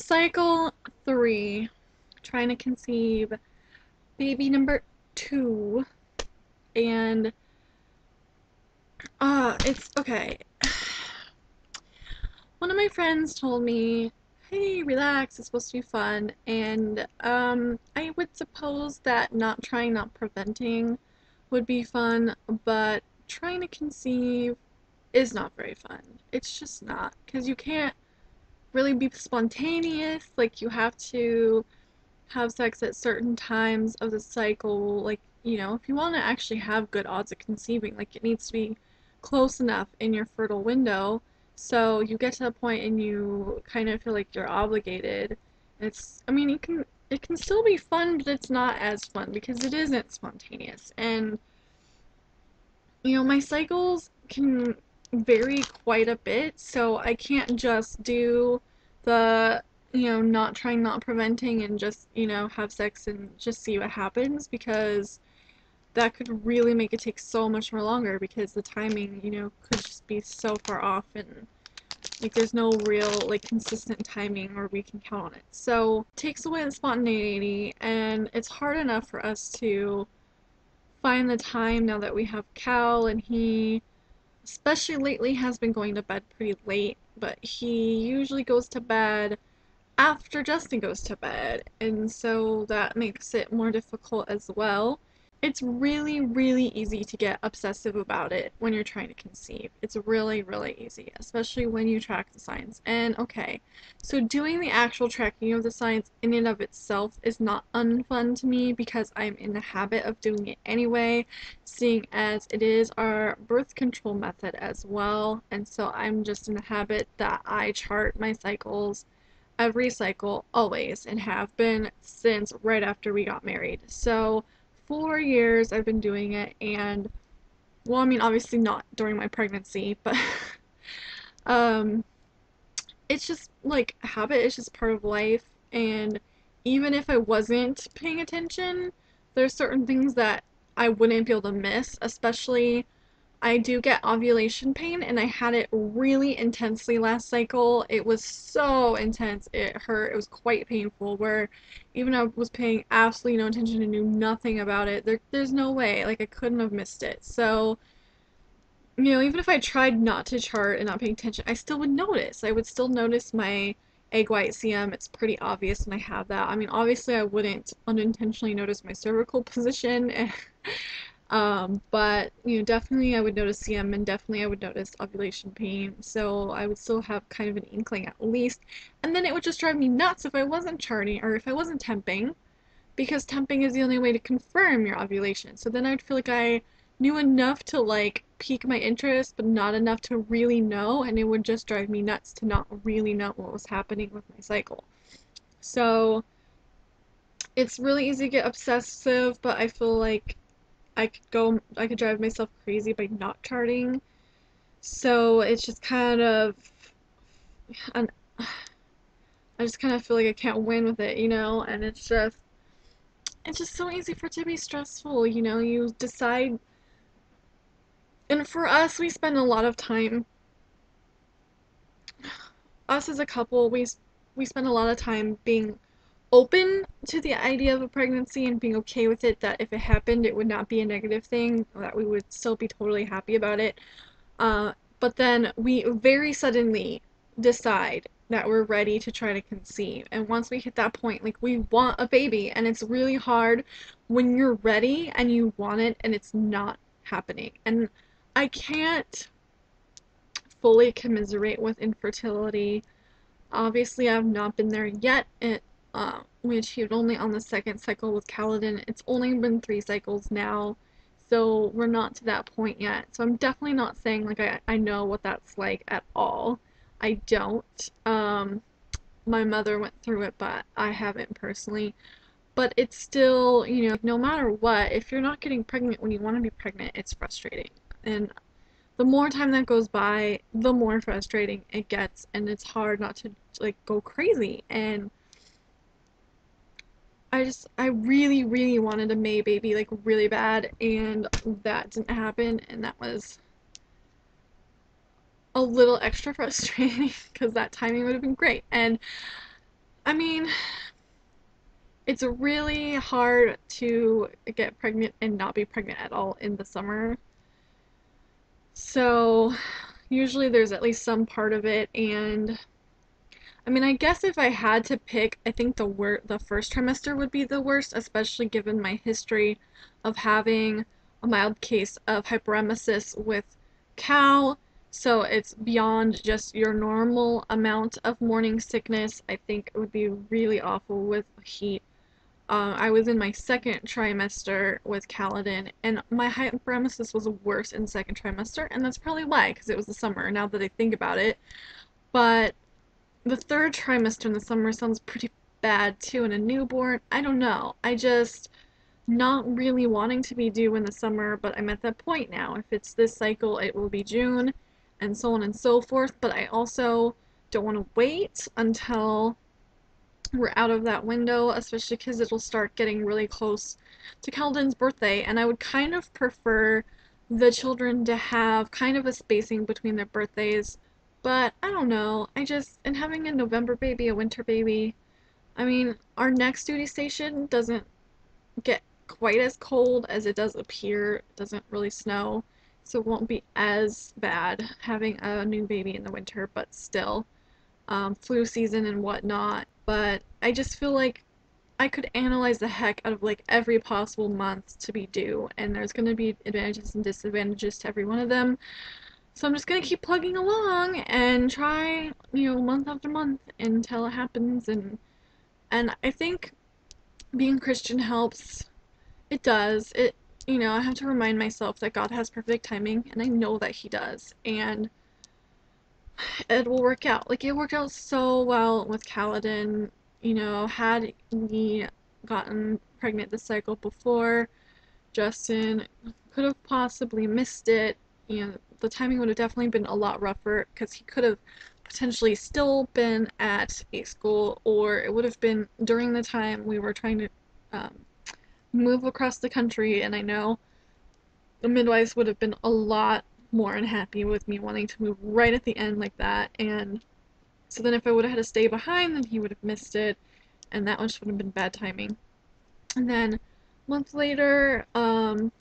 cycle 3, trying to conceive baby number 2, and it's okay. One of my friends told me, hey, relax, it's supposed to be fun, and I would suppose that not trying, not preventing would be fun, but trying to conceive is not very fun. It's just not, because you can't really be spontaneous. Like, you have to have sex at certain times of the cycle. Like, if you want to actually have good odds of conceiving, like, it needs to be close enough in your fertile window so you get to the point and you kind of feel like you're obligated. I mean, it can still be fun, but it's not as fun because it isn't spontaneous. And my cycles can vary quite a bit, so I can't just do the, not trying, not preventing, and just, have sex and just see what happens, because that could really make it take so much more longer because the timing, could just be so far off, and like there's no real like consistent timing where we can count on it. So it takes away the spontaneity, and it's hard enough for us to find the time now that we have Cal, and he, especially lately, has been going to bed pretty late, but he usually goes to bed after Justin goes to bed, and so that makes it more difficult as well. It's really, really easy to get obsessive about it when you're trying to conceive. It's really, really easy, especially when you track the signs. And okay, so doing the actual tracking of the signs in and of itself is not unfun to me because I'm in the habit of doing it anyway, seeing as it is our birth control method as well. And so I'm just in the habit that I chart my cycles every cycle always, and have been since right after we got married. So 4 years I've been doing it, and well, I mean, obviously not during my pregnancy, but um, it's just like a habit. It's just part of life, and even if I wasn't paying attention, there's certain things that I wouldn't be able to miss, especially I do get ovulation pain, and I had it really intensely last cycle. It was so intense. It hurt. It was quite painful, where even I was paying absolutely no attention and knew nothing about it. There's no way. Like, I couldn't have missed it. So, even if I tried not to chart and not paying attention, I still would notice. I would still notice my egg white CM. It's pretty obvious when I have that. I mean, obviously, I wouldn't unintentionally notice my cervical position. But definitely I would notice CM, and definitely I would notice ovulation pain. So I would still have kind of an inkling at least. And then it would just drive me nuts if I wasn't charting or if I wasn't temping, because temping is the only way to confirm your ovulation. So then I'd feel like I knew enough to like pique my interest, but not enough to really know, and it would just drive me nuts to not really know what was happening with my cycle. So it's really easy to get obsessive, but I feel like I could drive myself crazy by not charting. So it's just kind of, an, I just kind of feel like I can't win with it, and it's just so easy for it to be stressful, you decide, and for us, we spend a lot of time, us as a couple, we spend a lot of time being open to the idea of a pregnancy and being okay with it, that if it happened, it would not be a negative thing, that we would still be totally happy about it. But then we very suddenly decide that we're ready to try to conceive. And once we hit that point, like, we want a baby, and it's really hard when you're ready and you want it and it's not happening. And I can't fully commiserate with infertility. Obviously, I've not been there yet. We achieved only on the second cycle with Kaladin. It's only been 3 cycles now, so we're not to that point yet. So I'm definitely not saying like I know what that's like at all. I don't. My mother went through it, but I haven't personally. But it's still, no matter what, if you're not getting pregnant when you want to be pregnant, it's frustrating. And the more time that goes by, the more frustrating it gets, and it's hard not to like go crazy. And I really, really wanted a May baby, like, really bad, and that didn't happen, and that was a little extra frustrating because that timing would have been great. And I mean, it's really hard to get pregnant and not be pregnant at all in the summer. So, usually there's at least some part of it, and I mean, I guess if I had to pick, I think the first trimester would be the worst, especially given my history of having a mild case of hyperemesis with Cal. So it's beyond just your normal amount of morning sickness. I think it would be really awful with heat. I was in my second trimester with Caledon, and my hyperemesis was worse in second trimester, and that's probably why, because it was the summer, now that I think about it. But the third trimester in the summer sounds pretty bad too in a newborn. I don't know. I just not really wanting to be due in the summer, but I'm at that point now. If it's this cycle, it will be June, and so on and so forth. But I also don't want to wait until we're out of that window, especially because it'll start getting really close to Keldon's birthday, and I would kind of prefer the children to have kind of a spacing between their birthdays. But I don't know. And having a November baby, a winter baby, I mean, our next duty station doesn't get quite as cold as it does up here. It doesn't really snow, so it won't be as bad having a new baby in the winter, but still flu season and whatnot. But I just feel like I could analyze the heck out of like every possible month to be due, and there's going to be advantages and disadvantages to every one of them. So I'm just going to keep plugging along and try, month after month until it happens. And I think being Christian helps. It does. I have to remind myself that God has perfect timing, and I know that He does. And it will work out. Like it worked out so well with Kaladin. Had we gotten pregnant this cycle before, Justin could have possibly missed it. The timing would have definitely been a lot rougher because he could have potentially still been at a school, or it would have been during the time we were trying to um, move across the country. And I know the midwives would have been a lot more unhappy with me wanting to move right at the end like that. And so then if I would have had to stay behind, then he would have missed it, and that one just would have been bad timing. And then a month later,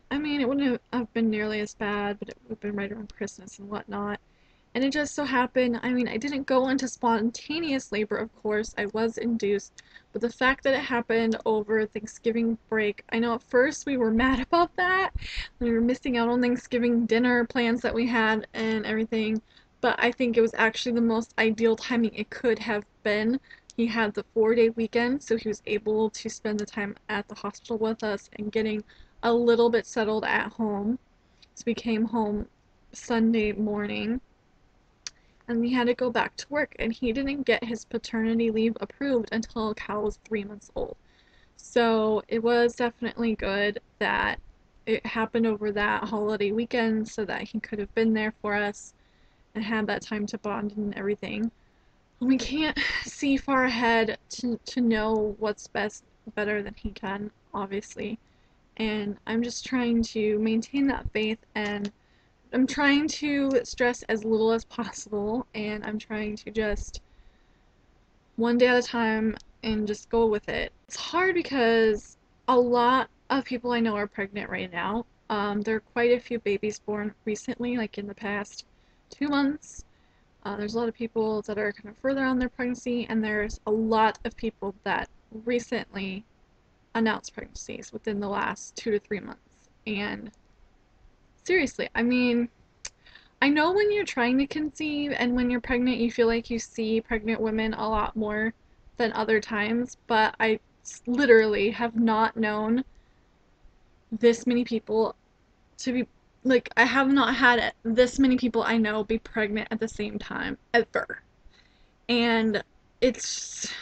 I mean, it wouldn't have been nearly as bad, but it would have been right around Christmas and whatnot. And it just so happened, I mean, I didn't go into spontaneous labor, of course, I was induced, but the fact that it happened over Thanksgiving break, I know at first we were mad about that. We were missing out on Thanksgiving dinner plans that we had and everything, but I think it was actually the most ideal timing it could have been. He had the 4-day weekend, so he was able to spend the time at the hospital with us and getting a little bit settled at home. So we came home Sunday morning and he had to go back to work, and he didn't get his paternity leave approved until Cal was 3 months old. So it was definitely good that it happened over that holiday weekend so that he could have been there for us and had that time to bond and everything. We can't see far ahead to know what's better than he can, obviously. And I'm just trying to maintain that faith, and I'm trying to stress as little as possible, and I'm trying to just one day at a time and just go with it. It's hard because a lot of people I know are pregnant right now. There are quite a few babies born recently, like in the past 2 months. There's a lot of people that are kind of further on their pregnancy, and there's a lot of people that recently announced pregnancies within the last 2 to 3 months. And seriously, I mean, I know when you're trying to conceive and when you're pregnant, you feel like you see pregnant women a lot more than other times, but I literally have not known this many people to be like, I have not had this many people I know be pregnant at the same time ever. And it's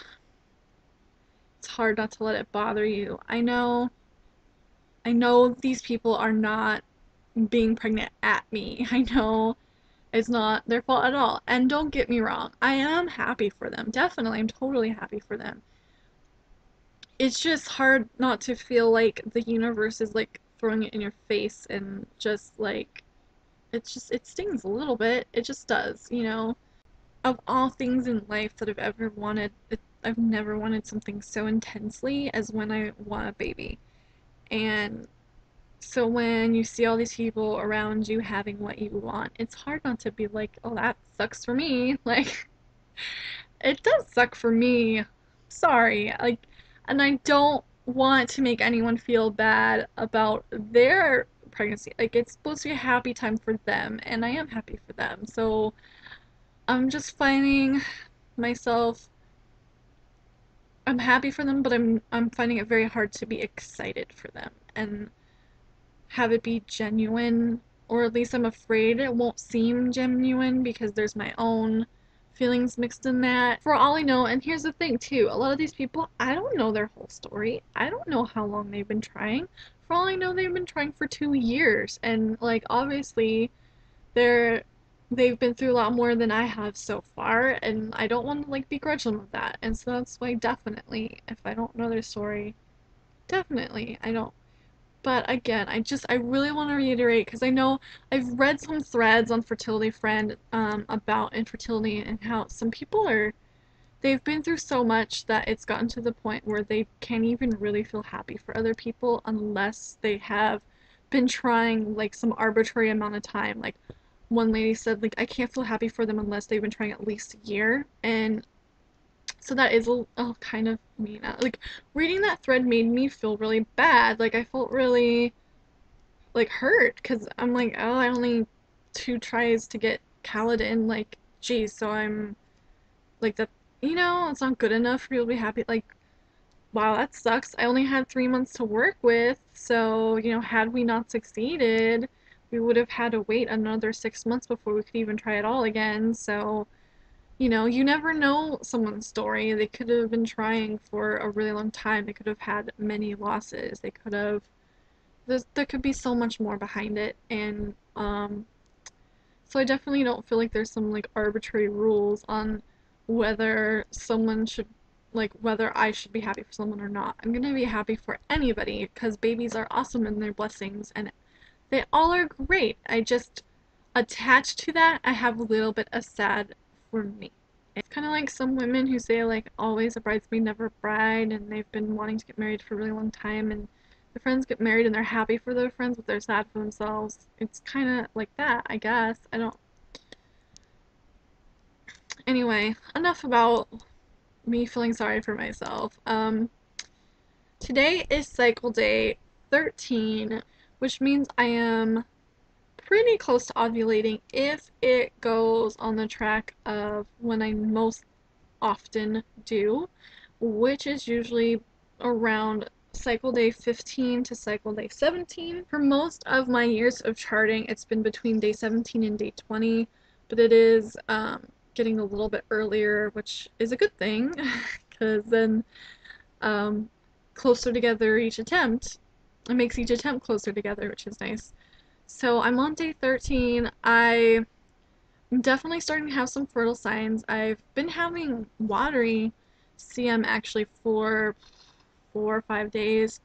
it's hard not to let it bother you. I know these people are not being pregnant at me. I know it's not their fault at all. And don't get me wrong, I am happy for them. Definitely, I'm totally happy for them. It's just hard not to feel like the universe is like throwing it in your face, and just like it stings a little bit. It just does. Of all things in life that I've ever wanted, I've never wanted something so intensely as when I want a baby. And so when you see all these people around you having what you want, it's hard not to be like, oh, that sucks for me. Like, it does suck for me. Sorry. Like, and I don't want to make anyone feel bad about their pregnancy. Like, it's supposed to be a happy time for them, and I am happy for them. So I'm just finding myself, I'm happy for them, but I'm finding it very hard to be excited for them and have it be genuine, or at least I'm afraid it won't seem genuine because there's my own feelings mixed in that. For all I know, and here's the thing too, a lot of these people, I don't know their whole story. I don't know how long they've been trying. For all I know, they've been trying for 2 years, and like obviously they're they've been through a lot more than I have so far, and I don't want to like begrudge them of that. And so that's why definitely, if I don't know their story, definitely I don't. But again, I really want to reiterate because I know I've read some threads on Fertility Friend about infertility and how some people they've been through so much that it's gotten to the point where they can't even really feel happy for other people unless they have been trying like some arbitrary amount of time. Like one lady said, like, I can't feel happy for them unless they've been trying at least a year. And so that is a kind of mean. Like reading that thread made me feel really bad. Like I felt really like hurt because I'm like, oh, I only 2 tries to get Khaled in. Like, geez, so I'm like that. It's not good enough for people to be happy. Like, wow, that sucks. I only had 3 months to work with, so had we not succeeded, we would have had to wait another 6 months before we could even try it all again. So you never know someone's story. They could have been trying for a really long time. They could have had many losses. They could have. There could be so much more behind it, and so I definitely don't feel like there's some like arbitrary rules on whether someone should, like whether I should be happy for someone or not. I'm gonna be happy for anybody because babies are awesome and they're blessings, and they all are great. I just attached to that, I have a little bit of sad for me. It's kind of like some women who say like always a bridesmaid, never a bride, and they've been wanting to get married for a really long time, and their friends get married and they're happy for their friends, but they're sad for themselves. It's kind of like that, I guess. I don't. Anyway, enough about me feeling sorry for myself. Today is cycle day 13, which means I am pretty close to ovulating if it goes on the track of when I most often do, which is usually around cycle day 15 to cycle day 17. For most of my years of charting, it's been between day 17 and day 20, but it is getting a little bit earlier, which is a good thing because then um, closer together each attempt, it makes each attempt closer together, which is nice. So I'm on day 13. I'm definitely starting to have some fertile signs. I've been having watery CM actually for 4 or 5 days,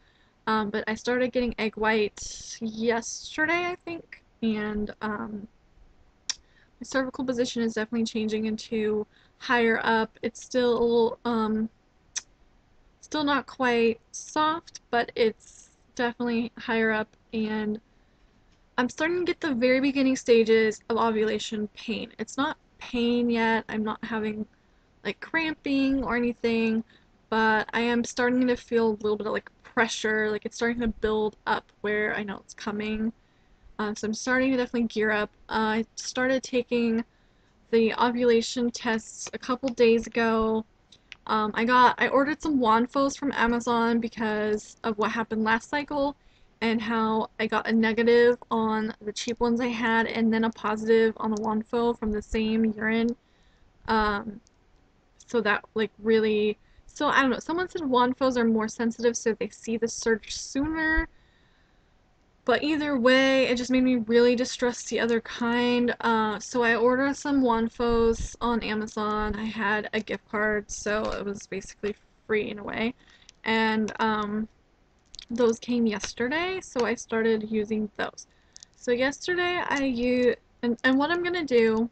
but I started getting egg white yesterday, I think, and my cervical position is definitely changing into higher up. It's still a little, still not quite soft, but it's definitely higher up, and I'm starting to get the very beginning stages of ovulation pain. It's not pain yet. I'm not having like cramping or anything, but I am starting to feel a little bit of like pressure. Like it's starting to build up where I know it's coming. So I'm starting to definitely gear up. I started taking the ovulation tests a couple days ago. I ordered some Wanfos from Amazon because of what happened last cycle and how I got a negative on the cheap ones I had and then a positive on a Wanfo from the same urine. Um, so that like really, so I don't know. Someone said Wanfos are more sensitive, so they see the surge sooner. But either way, it just made me really distrust the other kind. So I ordered some Wanfos on Amazon. I had a gift card, so it was basically free in a way. And those came yesterday, so I started using those. So yesterday I used, and what I'm gonna do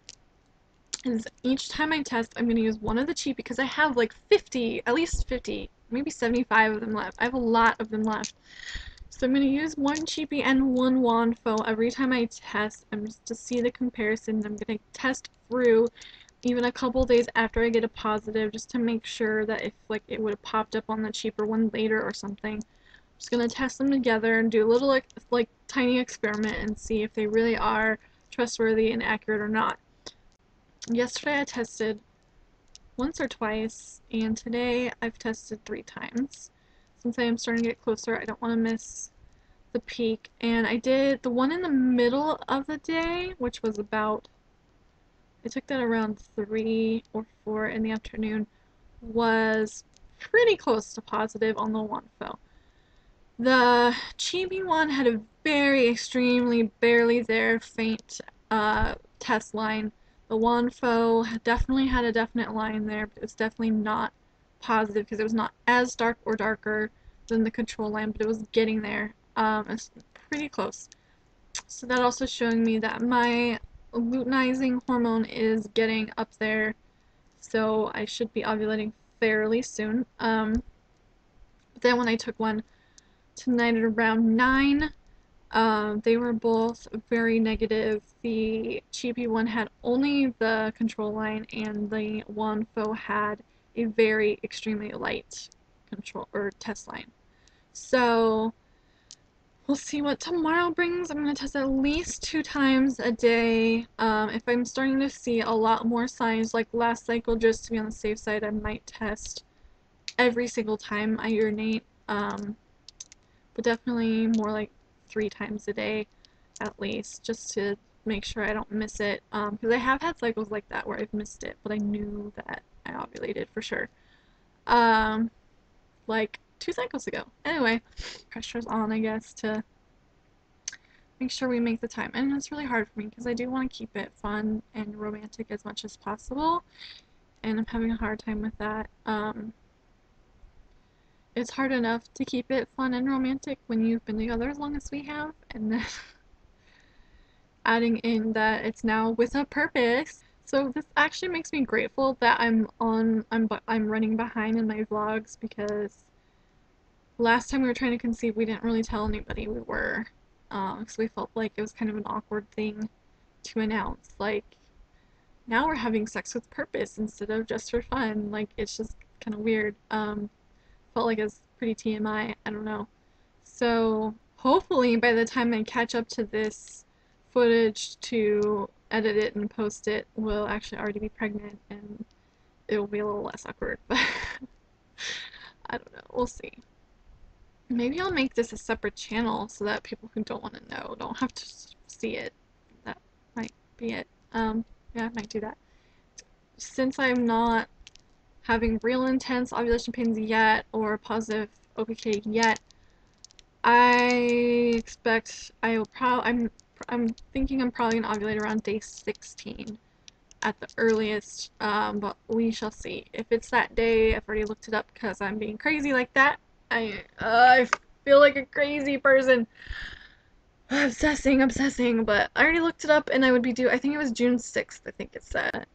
is each time I test, I'm going to use one of the cheap because I have like 50, at least 50, maybe 75 of them left. I have a lot of them left. So I'm going to use one cheapie and one wand foe every time I test. I'm just to see the comparison. I'm going to test through even a couple days after I get a positive just to make sure that if like it would have popped up on the cheaper one later or something. I'm just going to test them together and do a little like tiny experiment and see if they really are trustworthy and accurate or not. Yesterday I tested once or twice, and today I've tested 3 times. Since I am starting to get closer, I don't want to miss the peak. And I did the one in the middle of the day, which was about, I took that around 3 or 4 in the afternoon, was pretty close to positive on the one fill. The chibi one had a very extremely barely there faint test line. The Wanfo definitely had a definite line there, but it was definitely not positive because it was not as dark or darker than the control line, but it was getting there. It's pretty close. So that also showing me that my luteinizing hormone is getting up there, so I should be ovulating fairly soon. But then when I took one tonight at around 9, they were both very negative. The cheapy one had only the control line, and the Wanfo had a very extremely light control or test line. So we'll see what tomorrow brings. I'm going to test at least 2 times a day. If I'm starting to see a lot more signs like last cycle, just to be on the safe side, I might test every single time I urinate. But definitely more like 3 times a day at least, just to make sure I don't miss it. Because I have had cycles like that where I've missed it, but I knew that I ovulated for sure. Like 2 cycles ago. Anyway, pressure's on, I guess, to make sure we make the time. And it's really hard for me because I do want to keep it fun and romantic as much as possible. And I'm having a hard time with that. It's hard enough to keep it fun and romantic when you've been together as long as we have, and then adding in that it's now with a purpose. So this actually makes me grateful that I'm running behind in my vlogs, because last time we were trying to conceive, we didn't really tell anybody we were, because we felt like it was kind of an awkward thing to announce. Like, now we're having sex with purpose instead of just for fun. Like, it's just kind of weird. Felt like it's pretty TMI. I don't know. So hopefully by the time I catch up to this footage to edit it and post it, we'll actually already be pregnant and it will be a little less awkward. But I don't know. We'll see. Maybe I'll make this a separate channel so that people who don't want to know don't have to see it. That might be it. Yeah, I might do that. Since I'm not having real intense ovulation pains yet or positive OPK yet, I expect I will I'm thinking I'm probably gonna ovulate around day 16 at the earliest, but we shall see. If it's that day, I've already looked it up because I'm being crazy like that. I feel like a crazy person. Obsessing, but I already looked it up and I would be due, I think it was June 6th, I think it said.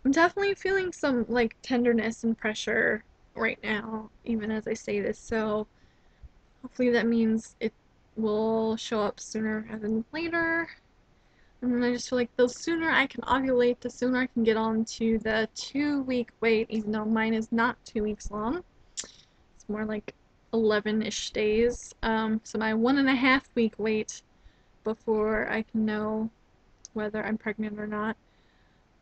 I'm definitely feeling some, like, tenderness and pressure right now, even as I say this, so hopefully that means it will show up sooner rather than later. And then I just feel like the sooner I can ovulate, the sooner I can get on to the 2-week wait, even though mine is not 2 weeks long. It's more like 11-ish days. So my 1.5-week wait before I can know whether I'm pregnant or not.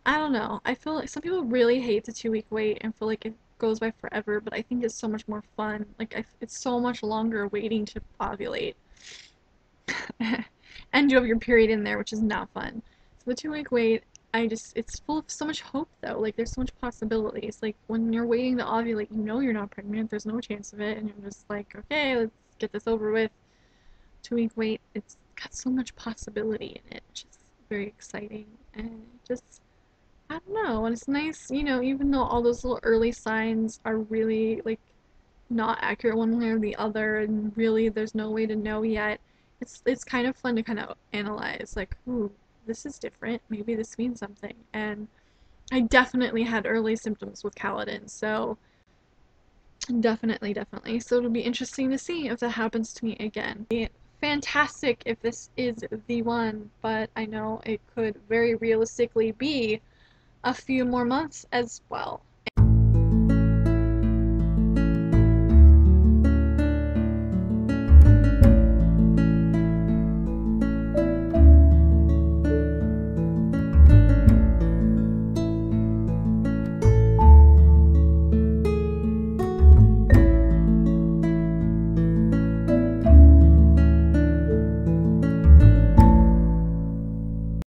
I don't know. I feel like some people really hate the 2-week wait and feel like it goes by forever, but I think it's so much more fun. Like, it's so much longer waiting to ovulate. And you have your period in there, which is not fun. So the 2-week wait, it's full of so much hope, though. Like, there's so much possibilities. Like, when you're waiting to ovulate, you know you're not pregnant, there's no chance of it, and you're just like, okay, let's get this over with. 2-week wait, it's got so much possibility in it, which is very exciting, and just, I don't know, and it's nice, even though all those little early signs are really, like, not accurate one way or the other, and really there's no way to know yet, it's kind of fun to kind of analyze, like, ooh, this is different, maybe this means something, and I definitely had early symptoms with Caladan, so definitely. So it'll be interesting to see if that happens to me again. Fantastic if this is the one, but I know it could very realistically be a few more months as well.